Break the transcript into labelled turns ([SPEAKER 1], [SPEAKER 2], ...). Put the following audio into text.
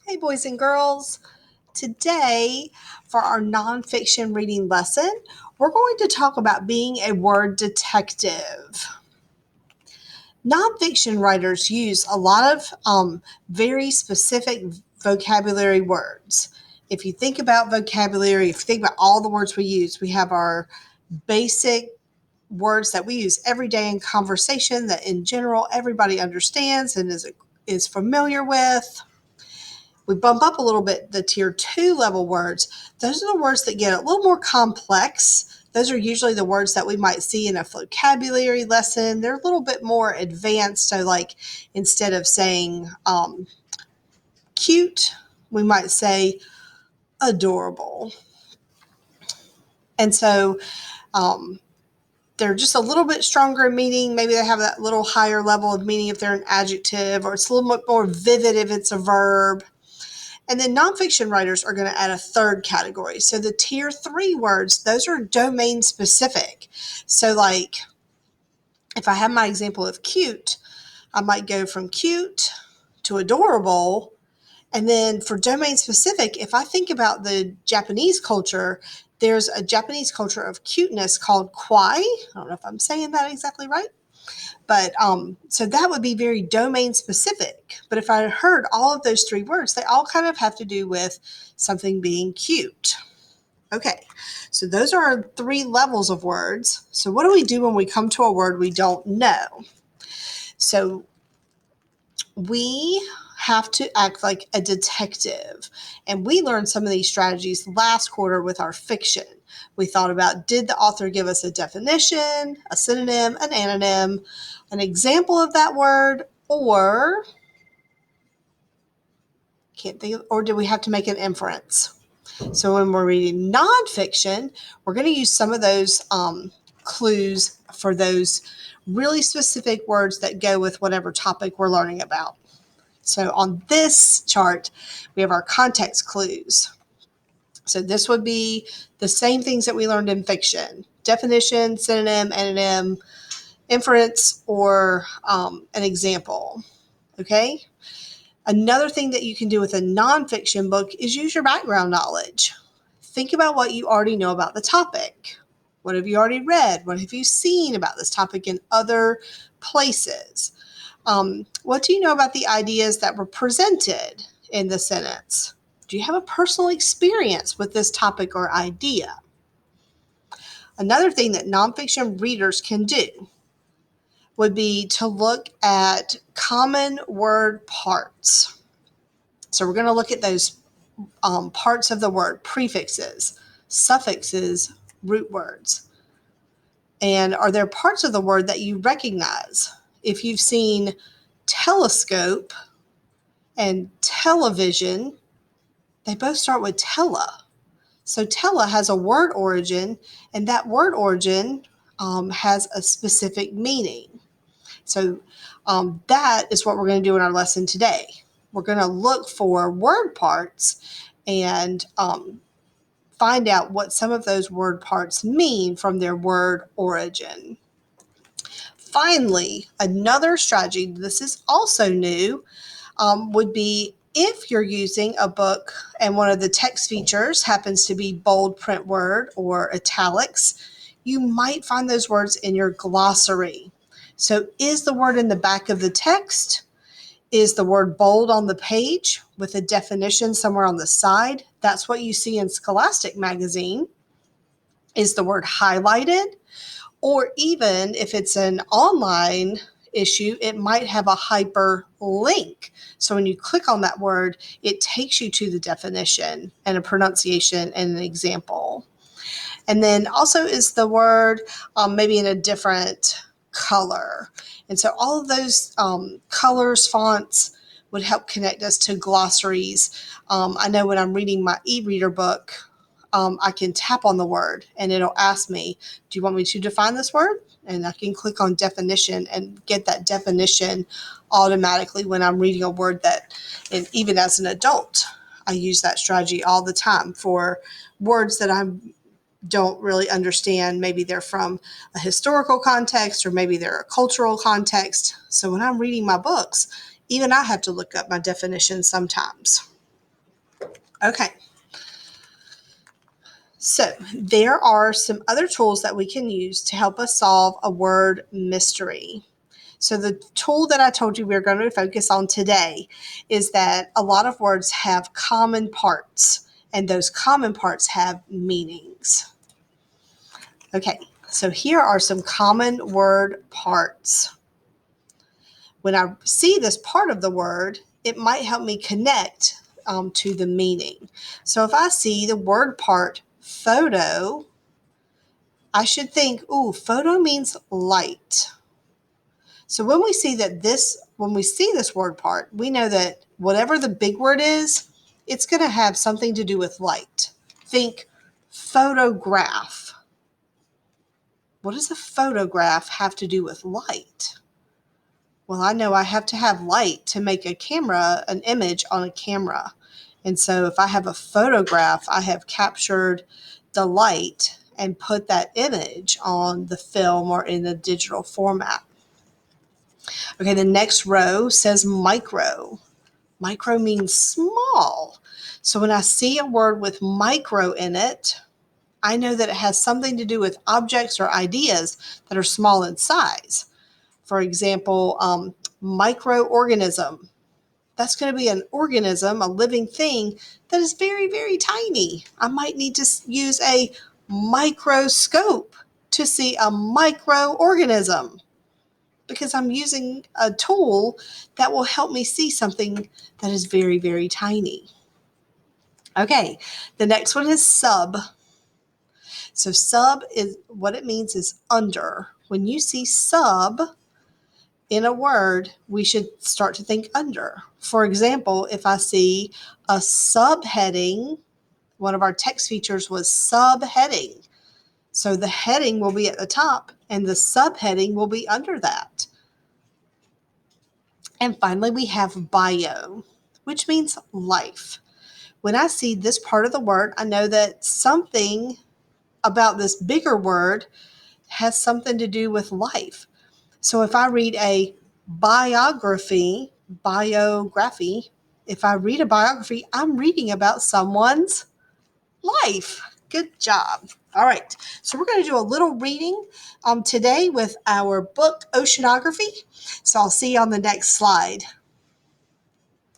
[SPEAKER 1] Hey, boys and girls. Today, for our nonfiction reading lesson, we're going to talk about being a word detective. Nonfiction writers use a lot of very specific vocabulary words. If you think about vocabulary, if you think about all the words we use, we have our basic words that we use every day in conversation that in general everybody understands and is familiar with. We bump up a little bit the tier 2 level words. Those are the words that get a little more complex. Those are usually the words that we might see in a vocabulary lesson. They're a little bit more advanced. So like instead of saying cute, we might say adorable. And so they're just a little bit stronger in meaning. Maybe they have that little higher level of meaning if they're an adjective, or it's a little bit more vivid if it's a verb. And then nonfiction writers are going to add a third category. So the tier 3 words, those are domain specific. So like if I have my example of cute, I might go from cute to adorable. And then for domain specific, if I think about the Japanese culture, there's a Japanese culture of cuteness called kawaii. I don't know if I'm saying that exactly right. But so that would be very domain specific. But if I heard all of those 3 words, they all kind of have to do with something being cute. Okay, so those are our 3 levels of words. So what do we do when we come to a word we don't know? So we have to act like a detective. And we learned some of these strategies last quarter with our fiction. We thought about, did the author give us a definition, a synonym, an anonym, an example of that word, or did we have to make an inference? So when we're reading nonfiction, we're going to use some of those clues for those really specific words that go with whatever topic we're learning about. So on this chart, we have our context clues. So this would be the same things that we learned in fiction: definition, synonym, anonym, inference, or an example. Okay? Another thing that you can do with a nonfiction book is use your background knowledge. Think about what you already know about the topic. What have you already read? What have you seen about this topic in other places? What do you know about the ideas that were presented in the sentence? Do you have a personal experience with this topic or idea? Another thing that nonfiction readers can do would be to look at common word parts. So we're going to look at those parts of the word: prefixes, suffixes, root words. And are there parts of the word that you recognize? If you've seen telescope and television, they both start with tele. So tele has a word origin, and that word origin has a specific meaning. So that is what we're going to do in our lesson today. We're going to look for word parts and find out what some of those word parts mean from their word origin. Finally, another strategy, this is also new, would be if you're using a book and one of the text features happens to be bold print word or italics, you might find those words in your glossary. So is the word in the back of the text? Is the word bold on the page with a definition somewhere on the side? That's what you see in Scholastic magazine. Is the word highlighted? Or even if it's an online issue, it might have a hyperlink. So when you click on that word, it takes you to the definition and a pronunciation and an example. And then also, is the word maybe in a different color? And so all of those colors, fonts would help connect us to glossaries. I know when I'm reading my e-reader book, I can tap on the word and it'll ask me, do you want me to define this word? And I can click on definition and get that definition automatically when I'm reading a word that, and even as an adult, I use that strategy all the time for words that I don't really understand. Maybe they're from a historical context or maybe they're a cultural context. So when I'm reading my books, even I have to look up my definitions sometimes. Okay. So there are some other tools that we can use to help us solve a word mystery. So the tool that I told you we're going to focus on today is that a lot of words have common parts, and those common parts have meanings. Okay, so here are some common word parts. When I see this part of the word, it might help me connect to the meaning. So if I see the word part photo, I should think, ooh, photo means light. So when we see this word part, we know that whatever the big word is, it's going to have something to do with light. Think photograph. What does a photograph have to do with light? Well, I know I have to have light to make an image on a camera. And so if I have a photograph, I have captured the light and put that image on the film or in a digital format. Okay, the next row says micro. Micro means small. So when I see a word with micro in it, I know that it has something to do with objects or ideas that are small in size. For example, microorganism. That's going to be an organism, a living thing that is very, very tiny. I might need to use a microscope to see a microorganism because I'm using a tool that will help me see something that is very, very tiny. Okay, the next one is sub. So sub is what it means is under. When you see sub in a word, we should start to think under. For example, if I see a subheading, one of our text features was subheading. So the heading will be at the top and the subheading will be under that. And finally, we have bio, which means life. When I see this part of the word, I know that something about this bigger word has something to do with life. So if I read a biography, if I read a biography, I'm reading about someone's life. Good job. All right. So we're going to do a little reading today with our book, Oceanography. So I'll see you on the next slide.